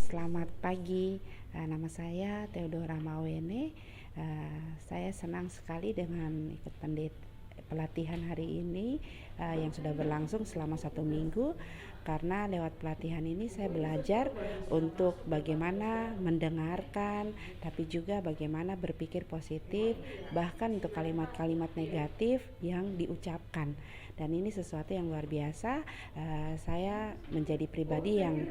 Selamat pagi, nama saya Theodora Mawene. Saya senang sekali dengan ikut pelatihan hari ini yang sudah berlangsung selama 1 minggu, karena lewat pelatihan ini saya belajar untuk bagaimana mendengarkan, tapi juga bagaimana berpikir positif, bahkan untuk kalimat-kalimat negatif yang diucapkan. Dan ini sesuatu yang luar biasa. Saya menjadi pribadi yang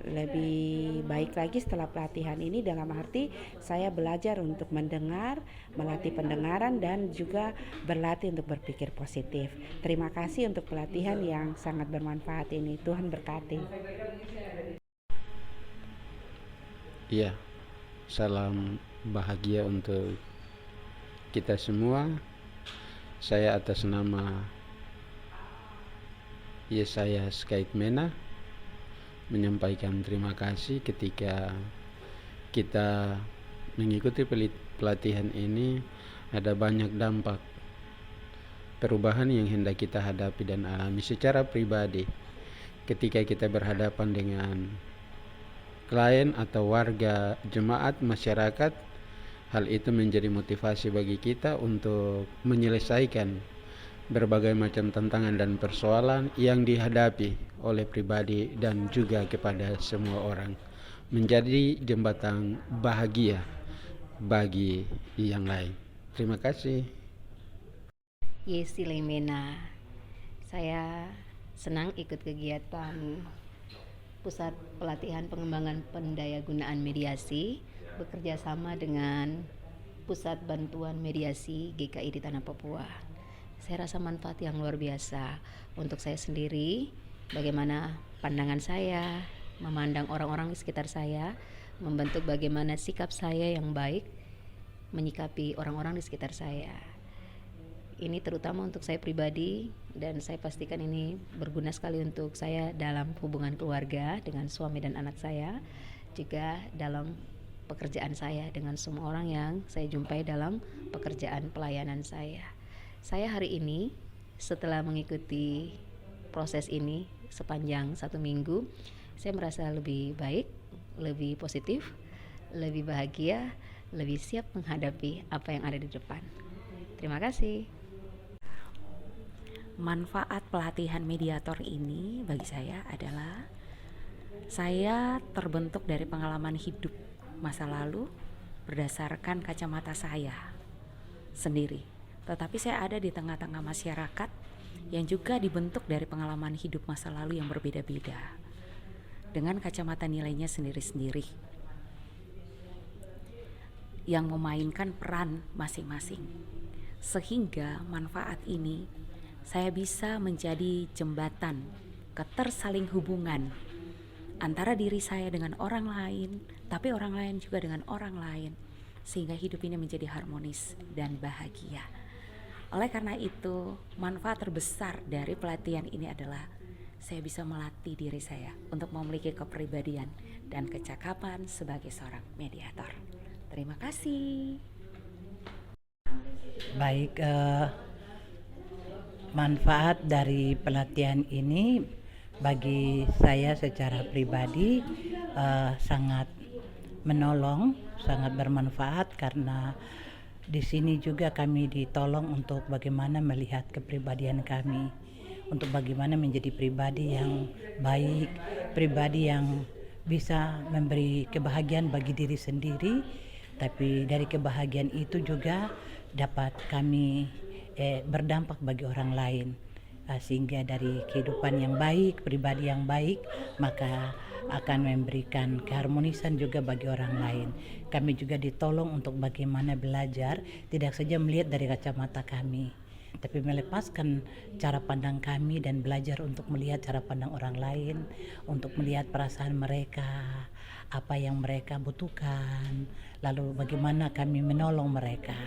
lebih baik lagi setelah pelatihan ini, dalam arti saya belajar untuk mendengar, melatih pendengaran, dan juga berlatih untuk berpikir positif. Terima kasih untuk pelatihan yang sangat bermanfaat ini. Tuhan berkati. Iya, salam bahagia untuk kita semua. Saya atas nama Yesaya Skaitmena menyampaikan terima kasih ketika kita mengikuti pelatihan ini. Ada banyak dampak perubahan yang hendak kita hadapi dan alami secara pribadi ketika kita berhadapan dengan klien atau warga jemaat masyarakat. Hal itu menjadi motivasi bagi kita untuk menyelesaikan berbagai macam tantangan dan persoalan yang dihadapi oleh pribadi dan juga kepada semua orang, menjadi jembatan bahagia bagi yang lain. Terima kasih. Yesi Lemena. Saya senang ikut kegiatan Pusat Pelatihan Pengembangan Pendayagunaan Mediasi bekerja sama dengan Pusat Bantuan Mediasi GKI di Tanah Papua. Saya rasa manfaat yang luar biasa untuk saya sendiri, bagaimana pandangan saya memandang orang-orang di sekitar saya, membentuk bagaimana sikap saya yang baik menyikapi orang-orang di sekitar saya. Ini terutama untuk saya pribadi, dan saya pastikan ini berguna sekali untuk saya dalam hubungan keluarga dengan suami dan anak saya, juga dalam pekerjaan saya dengan semua orang yang saya jumpai dalam pekerjaan pelayanan saya. Saya hari ini setelah mengikuti proses ini sepanjang 1 minggu, saya merasa lebih baik, lebih positif, lebih bahagia, lebih siap menghadapi apa yang ada di depan. Terima kasih. Manfaat pelatihan mediator ini bagi saya adalah saya terbentuk dari pengalaman hidup masa lalu berdasarkan kacamata saya sendiri. Tetapi saya ada di tengah-tengah masyarakat yang juga dibentuk dari pengalaman hidup masa lalu yang berbeda-beda, dengan kacamata nilainya sendiri-sendiri, yang memainkan peran masing-masing. Sehingga manfaat ini saya bisa menjadi jembatan ketersaling hubungan antara diri saya dengan orang lain, tapi orang lain juga dengan orang lain, sehingga hidup ini menjadi harmonis dan bahagia. Oleh karena itu, manfaat terbesar dari pelatihan ini adalah saya bisa melatih diri saya untuk memiliki kepribadian dan kecakapan sebagai seorang mediator. Terima kasih. Baik, manfaat dari pelatihan ini bagi saya secara pribadi sangat menolong, sangat bermanfaat, karena di sini juga kami ditolong untuk bagaimana melihat kepribadian kami, untuk bagaimana menjadi pribadi yang baik, pribadi yang bisa memberi kebahagiaan bagi diri sendiri, tapi dari kebahagiaan itu juga dapat kami berdampak bagi orang lain, sehingga dari kehidupan yang baik, pribadi yang baik, maka akan memberikan keharmonisan juga bagi orang lain. Kami juga ditolong untuk bagaimana belajar tidak saja melihat dari kacamata kami, tapi melepaskan cara pandang kami dan belajar untuk melihat cara pandang orang lain, untuk melihat perasaan mereka, apa yang mereka butuhkan, lalu bagaimana kami menolong mereka.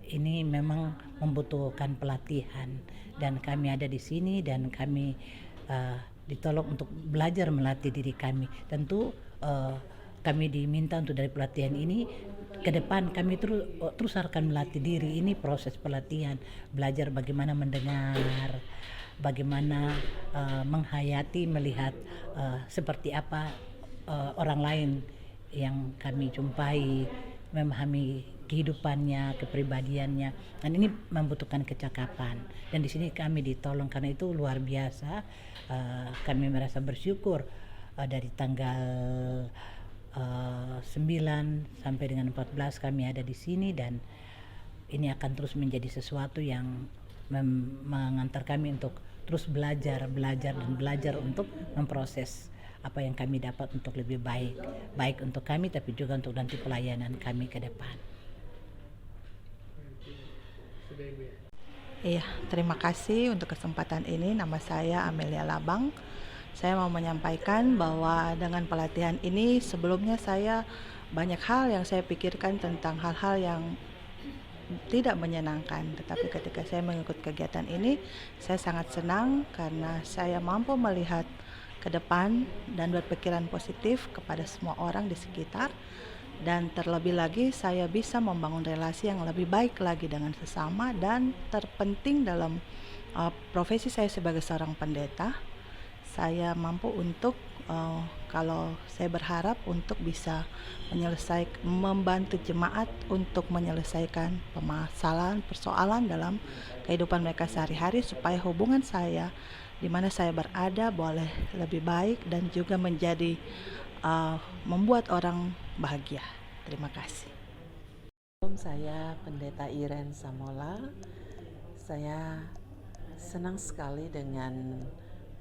Ini memang membutuhkan pelatihan, dan kami ada di sini dan kami ditolong untuk belajar melatih diri kami. Tentu kami diminta untuk dari pelatihan ini ke depan kami terus akan melatih diri. Ini proses pelatihan, belajar bagaimana mendengar, bagaimana menghayati, melihat seperti apa orang lain yang kami jumpai, memahami kehidupannya, kepribadiannya, dan ini membutuhkan kecakapan. Dan di sini kami ditolong karena itu luar biasa. Kami merasa bersyukur dari tanggal 9 sampai dengan 14 kami ada di sini, dan ini akan terus menjadi sesuatu yang mengantar kami untuk terus belajar untuk memproses apa yang kami dapat untuk lebih baik untuk kami, tapi juga untuk nanti pelayanan kami ke depan. Iya, terima kasih untuk kesempatan ini. Nama saya Amelia Labang. Saya mau menyampaikan bahwa dengan pelatihan ini sebelumnya saya banyak hal yang saya pikirkan tentang hal-hal yang tidak menyenangkan, tetapi ketika saya mengikut kegiatan ini saya sangat senang karena saya mampu melihat ke depan dan berpikiran positif kepada semua orang di sekitar, dan terlebih lagi saya bisa membangun relasi yang lebih baik lagi dengan sesama, dan terpenting dalam profesi saya sebagai seorang pendeta, saya mampu untuk kalau saya berharap untuk bisa membantu jemaat untuk menyelesaikan persoalan dalam kehidupan mereka sehari-hari, supaya hubungan saya di mana saya berada boleh lebih baik dan juga menjadi membuat orang bahagia. Terima kasih. Saya Pendeta Iren Samola. Saya senang sekali dengan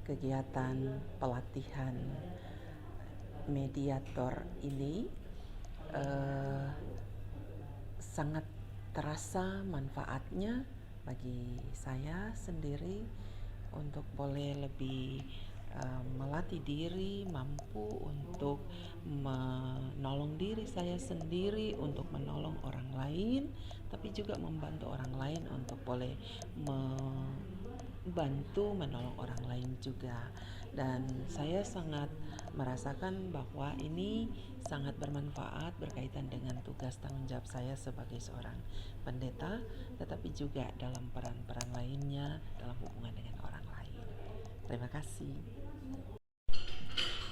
kegiatan pelatihan mediator ini. Sangat terasa manfaatnya bagi saya sendiri untuk boleh lebih melatih diri, mampu untuk menolong diri saya sendiri, untuk menolong orang lain, tapi juga membantu orang lain untuk boleh membantu menolong orang lain juga. Dan saya sangat merasakan bahwa ini sangat bermanfaat berkaitan dengan tugas tanggung jawab saya sebagai seorang pendeta, tetapi juga dalam peran-peran lainnya dalam hubungan dengan orang lain. Terima kasih.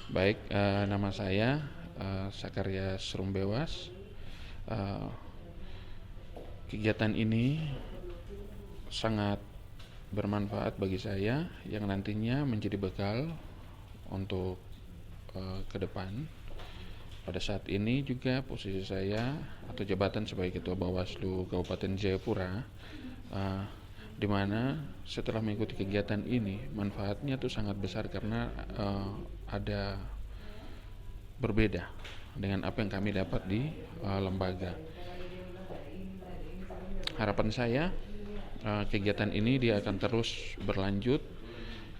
Baik, nama saya Sakarias Rumbewas. Kegiatan ini sangat bermanfaat bagi saya yang nantinya menjadi bekal untuk ke depan. Pada saat ini juga posisi saya atau jabatan sebagai Ketua Bawaslu Kabupaten Jayapura, di mana setelah mengikuti kegiatan ini manfaatnya tuh sangat besar karena ada berbeda dengan apa yang kami dapat di lembaga. Harapan saya kegiatan ini dia akan terus berlanjut,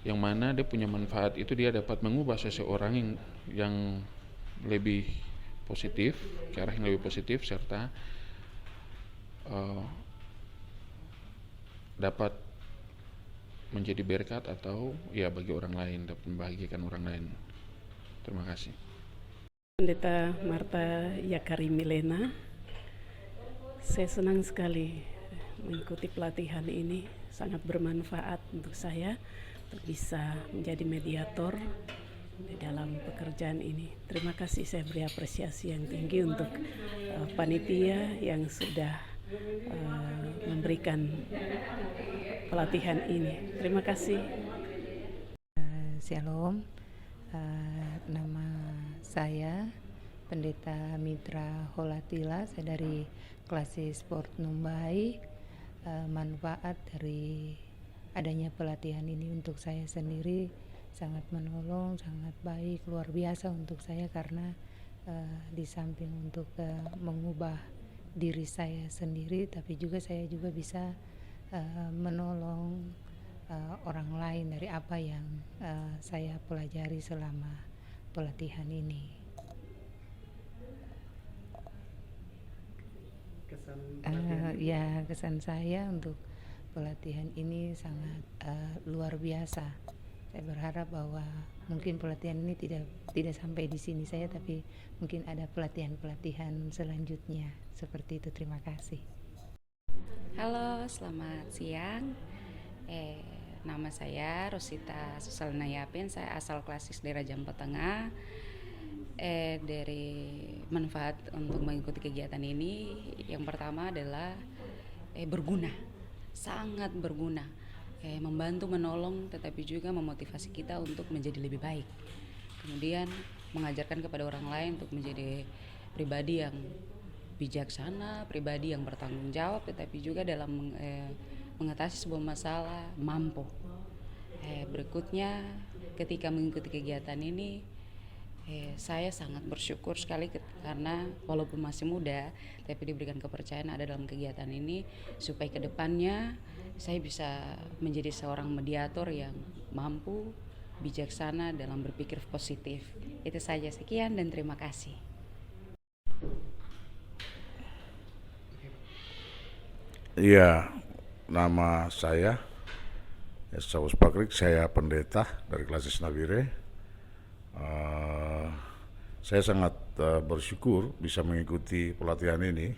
yang mana dia punya manfaat itu dia dapat mengubah seseorang yang lebih positif, ke arah yang lebih positif, serta dapat menjadi berkat atau ya bagi orang lain, dapat membahagiakan orang lain. Terima kasih. Pendeta Marta Yakari Milena, saya senang sekali mengikuti pelatihan ini, sangat bermanfaat untuk saya untuk bisa menjadi mediator di dalam pekerjaan ini. Terima kasih, saya beri apresiasi yang tinggi untuk panitia yang sudah memberikan pelatihan ini. Terima kasih. Shalom, nama saya Pendeta Mitra Holatila, saya dari Klasis Sport Numbai. Manfaat dari adanya pelatihan ini untuk saya sendiri sangat menolong, sangat baik, luar biasa untuk saya karena di samping untuk mengubah diri saya sendiri, tapi juga saya juga bisa menolong orang lain dari apa yang saya pelajari selama pelatihan ini. Kesan saya untuk pelatihan ini sangat luar biasa. Saya berharap bahwa mungkin pelatihan ini tidak sampai di sini saya, tapi mungkin ada pelatihan selanjutnya seperti itu. Terima kasih. Halo, selamat siang. Nama saya Rosita Susalna Yapin, saya asal klasis daerah Jampo Tengah. Dari manfaat untuk mengikuti kegiatan ini, yang pertama adalah berguna, sangat berguna, membantu, menolong, tetapi juga memotivasi kita untuk menjadi lebih baik. Kemudian mengajarkan kepada orang lain untuk menjadi pribadi yang bijaksana, pribadi yang bertanggung jawab, tetapi juga dalam mengatasi sebuah masalah mampu. Berikutnya, ketika mengikuti kegiatan ini, saya sangat bersyukur sekali karena walaupun masih muda, tapi diberikan kepercayaan ada dalam kegiatan ini supaya kedepannya saya bisa menjadi seorang mediator yang mampu, bijaksana dalam berpikir positif. Itu saja, sekian dan terima kasih. Iya, nama saya Saus Pakrik, saya pendeta dari klasis Nabire. Saya sangat bersyukur bisa mengikuti pelatihan ini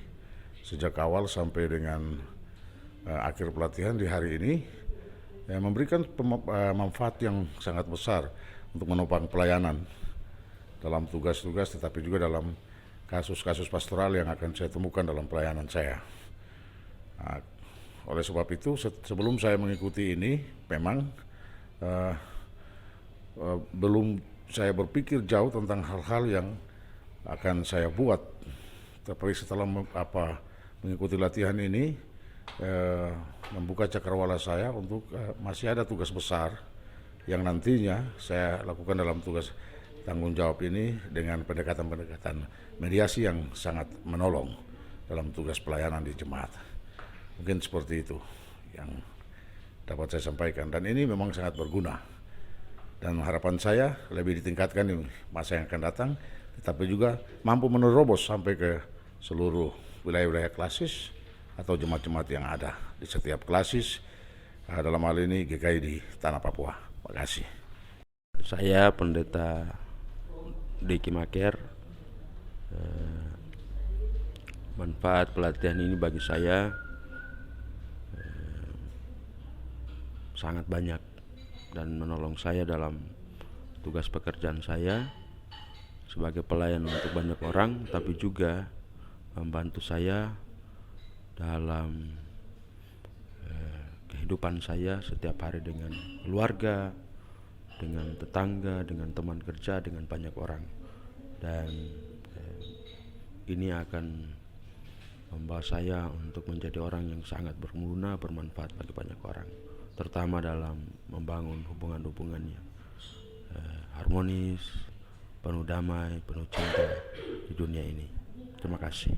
sejak awal sampai dengan akhir pelatihan di hari ini, memberikan manfaat yang sangat besar untuk menopang pelayanan dalam tugas-tugas, tetapi juga dalam kasus-kasus pastoral yang akan saya temukan dalam pelayanan saya. Oleh sebab itu, sebelum saya mengikuti ini, memang belum saya berpikir jauh tentang hal-hal yang akan saya buat. Tapi setelah mengikuti latihan ini, membuka cakrawala saya untuk masih ada tugas besar yang nantinya saya lakukan dalam tugas tanggung jawab ini dengan pendekatan-pendekatan mediasi yang sangat menolong dalam tugas pelayanan di jemaat. Mungkin seperti itu yang dapat saya sampaikan, dan ini memang sangat berguna, dan harapan saya lebih ditingkatkan di masa yang akan datang, tetapi juga mampu menerobos sampai ke seluruh wilayah-wilayah klasis atau jemaat-jemaat yang ada di setiap klasis, dalam hal ini GKI di Tanah Papua. Terima kasih. Saya Pendeta Diki Maker. Manfaat pelatihan ini bagi saya sangat banyak dan menolong saya dalam tugas pekerjaan saya sebagai pelayan untuk banyak orang, tapi juga membantu saya dalam kehidupan saya setiap hari dengan keluarga, dengan tetangga, dengan teman kerja, dengan banyak orang. Dan ini akan membawa saya untuk menjadi orang yang sangat berguna, bermanfaat bagi banyak orang, terutama dalam membangun hubungan-hubungan yang harmonis, penuh damai, penuh cinta di dunia ini. Terima kasih.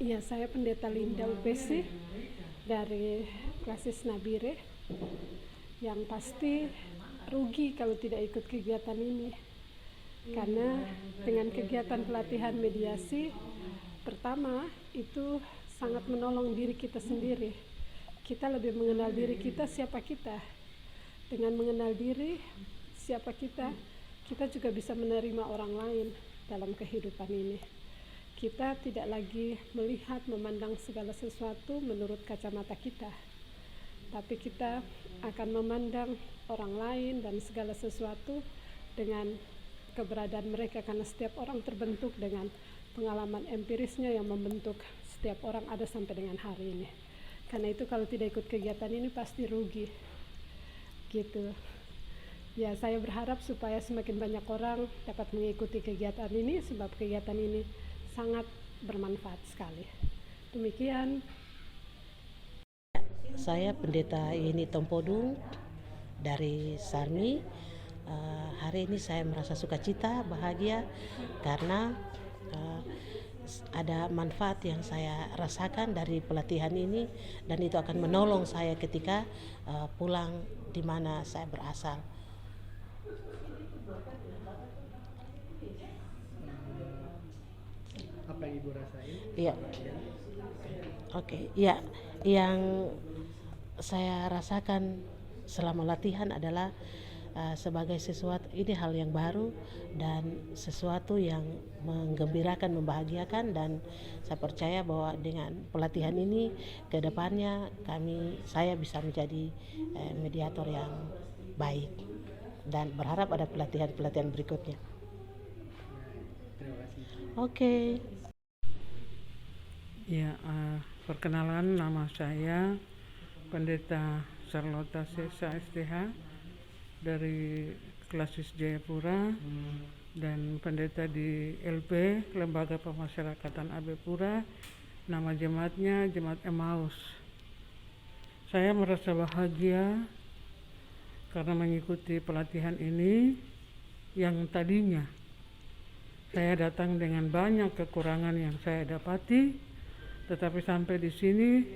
Iya, saya Pendeta Linda UPC dari klasis Nabire. Yang pasti rugi kalau tidak ikut kegiatan ini, karena dengan kegiatan pelatihan mediasi, pertama itu sangat menolong diri kita sendiri. Kita lebih mengenal diri kita, siapa kita. Dengan mengenal diri, siapa kita juga bisa menerima orang lain dalam kehidupan ini. Kita tidak lagi melihat, memandang segala sesuatu menurut kacamata kita, tapi kita akan memandang orang lain dan segala sesuatu dengan keberadaan mereka, karena setiap orang terbentuk dengan pengalaman empirisnya yang membentuk setiap orang ada sampai dengan hari ini. Karena itu kalau tidak ikut kegiatan ini pasti rugi gitu ya. Saya berharap supaya semakin banyak orang dapat mengikuti kegiatan ini, sebab kegiatan ini sangat bermanfaat sekali. Demikian. Saya Pendeta Yeni Tompodung dari Sarmi. Hari ini saya merasa sukacita, bahagia karena ada manfaat yang saya rasakan dari pelatihan ini, dan itu akan menolong saya ketika pulang di mana saya berasal. Apa yang Ibu rasain? Iya. Oke, ya, yang saya rasakan selama latihan adalah sebagai sesuatu ini hal yang baru dan sesuatu yang menggembirakan, membahagiakan, dan saya percaya bahwa dengan pelatihan ini ke depannya saya bisa menjadi mediator yang baik dan berharap ada pelatihan-pelatihan berikutnya. Oke. Ya, perkenalan, nama saya Pendeta Charlotta Sesa STH dari Klasis Jayapura dan pendeta di LP Lembaga Pemasyarakatan AB Pura. Nama jemaatnya Jemaat Emmaus. Saya merasa bahagia karena mengikuti pelatihan ini yang tadinya saya datang dengan banyak kekurangan yang saya dapati, tetapi sampai di sini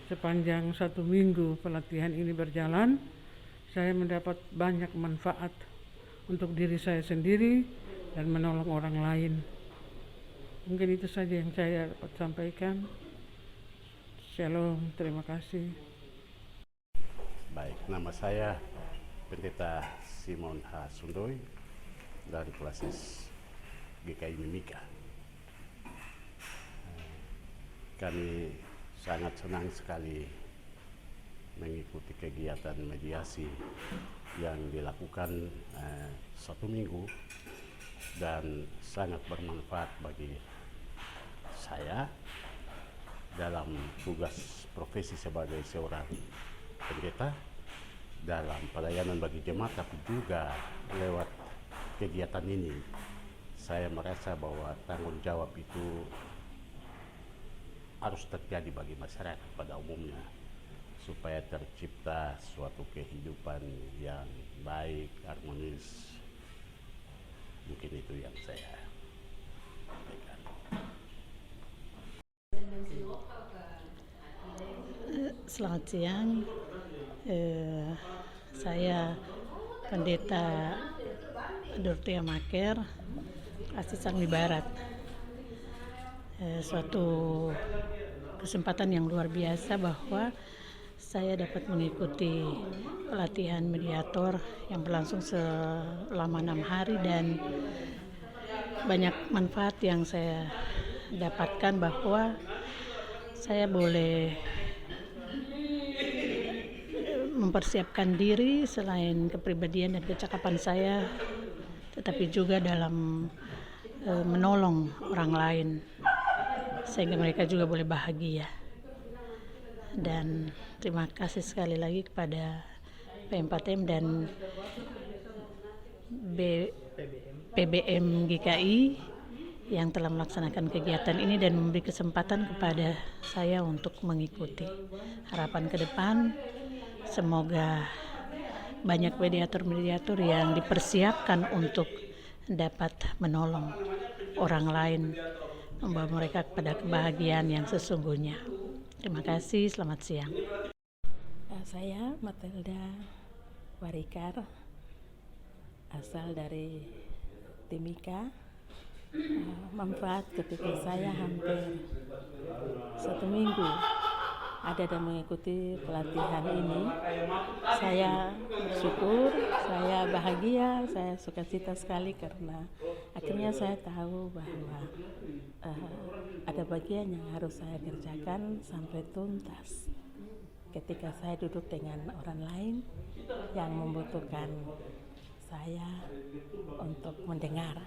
sepanjang 1 minggu pelatihan ini berjalan, saya mendapat banyak manfaat untuk diri saya sendiri dan menolong orang lain. Mungkin itu saja yang saya dapat sampaikan. Shalom, terima kasih. Baik, nama saya Pendeta Simon H. Sundoy dari Klasis GKI Mimika. Kami sangat senang sekali mengikuti kegiatan mediasi yang dilakukan 1 minggu dan sangat bermanfaat bagi saya dalam tugas profesi sebagai seorang pendeta, dalam pelayanan bagi jemaat, tapi juga lewat kegiatan ini saya merasa bahwa tanggung jawab itu harus terjadi bagi masyarakat pada umumnya supaya tercipta suatu kehidupan yang baik, harmonis. Mungkin itu yang saya sampaikan. Selamat siang, saya Pendeta Dortia Maker, Asisten di Barat. Suatu kesempatan yang luar biasa bahwa saya dapat mengikuti pelatihan mediator yang berlangsung selama 6 hari dan banyak manfaat yang saya dapatkan, bahwa saya boleh mempersiapkan diri selain kepribadian dan kecakapan saya, tetapi juga dalam menolong orang lain sehingga mereka juga boleh bahagia. Dan terima kasih sekali lagi kepada P4M dan PBM GKI yang telah melaksanakan kegiatan ini dan memberi kesempatan kepada saya untuk mengikuti. Harapan ke depan, semoga banyak mediator-mediator yang dipersiapkan untuk dapat menolong orang lain, membawa mereka kepada kebahagiaan yang sesungguhnya. Terima kasih, selamat siang. Saya Matilda Warikar, asal dari Timika. Manfaat ketika saya hampir 1 minggu ada dan mengikuti pelatihan ini, saya bersyukur, saya bahagia, saya sukacita sekali karena akhirnya saya tahu bahwa ada bagian yang harus saya kerjakan sampai tuntas ketika saya duduk dengan orang lain yang membutuhkan saya untuk mendengar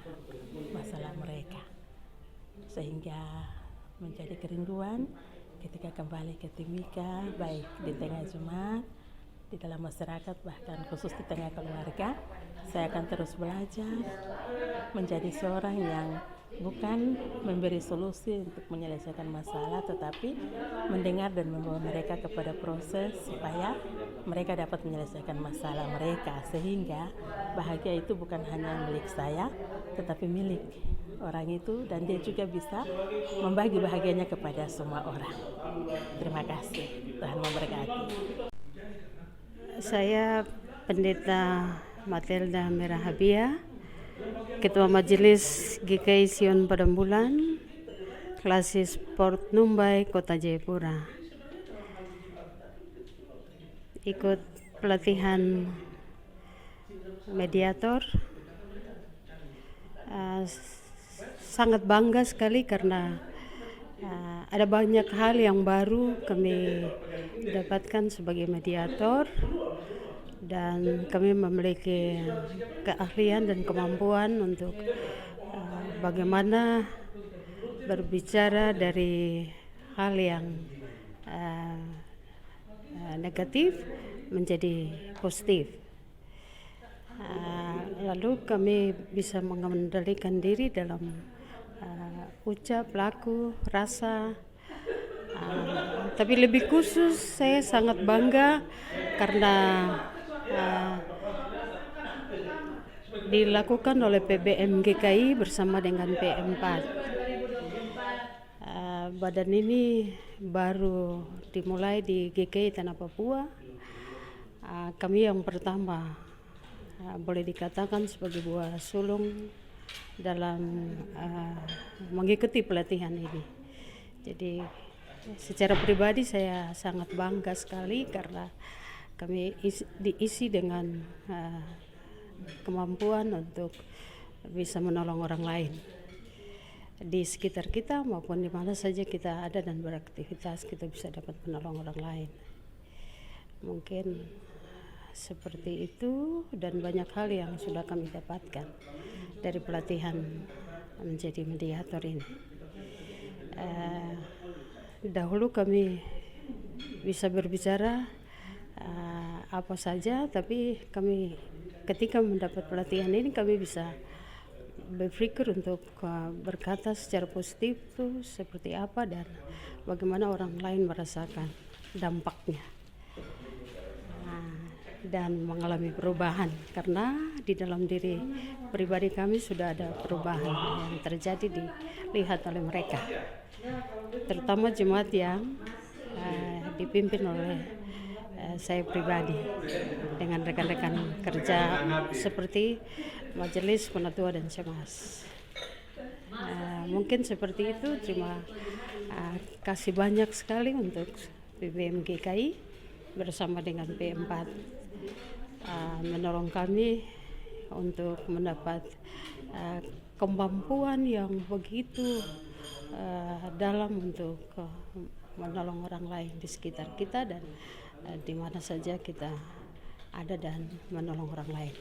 masalah mereka, sehingga menjadi kerinduan ketika kembali ke Timika, baik di tengah jemaat, di dalam masyarakat, bahkan khusus di tengah keluarga. Saya akan terus belajar menjadi seorang yang bukan memberi solusi untuk menyelesaikan masalah, tetapi mendengar dan membawa mereka kepada proses supaya mereka dapat menyelesaikan masalah mereka, sehingga bahagia itu bukan hanya milik saya, tetapi milik orang itu, dan dia juga bisa membagi bahagianya kepada semua orang. Terima kasih, Tuhan memberkati. Saya Pendeta Matilda Merahabia, Ketua Majelis GKI Sion Padambulan, Klasis Port Numbai, Kota Jayapura. Ikut pelatihan mediator. Sangat bangga sekali karena ada banyak hal yang baru kami dapatkan sebagai mediator, dan kami memiliki keahlian dan kemampuan untuk bagaimana berbicara dari hal yang negatif menjadi positif. Lalu kami bisa mengendalikan diri dalam ucap, laku, rasa. Tapi lebih khusus saya sangat bangga karena dilakukan oleh PBM GKI bersama dengan PM4. Badan ini baru dimulai di GKI Tanah Papua. Kami yang pertama boleh dikatakan sebagai buah sulung dalam mengikuti pelatihan ini. Jadi secara pribadi saya sangat bangga sekali karena kami diisi dengan kemampuan untuk bisa menolong orang lain di sekitar kita maupun di mana saja kita ada dan beraktivitas, kita bisa dapat menolong orang lain. Mungkin seperti itu, dan banyak hal yang sudah kami dapatkan dari pelatihan menjadi mediator ini. Dahulu kami bisa berbicara apa saja, tapi kami ketika mendapat pelatihan ini kami bisa berpikir untuk berkata secara positif itu seperti apa dan bagaimana orang lain merasakan dampaknya. Dan mengalami perubahan karena di dalam diri pribadi kami sudah ada perubahan yang terjadi dilihat oleh mereka, terutama jemaat yang dipimpin oleh saya pribadi dengan rekan-rekan kerja seperti Majelis Penatua dan Cemas. Mungkin seperti itu. Terima kasih banyak sekali untuk PBM GKI bersama dengan PM4 menolong kami untuk mendapat kemampuan yang begitu dalam untuk menolong orang lain di sekitar kita dan di mana saja kita ada dan menolong orang lain.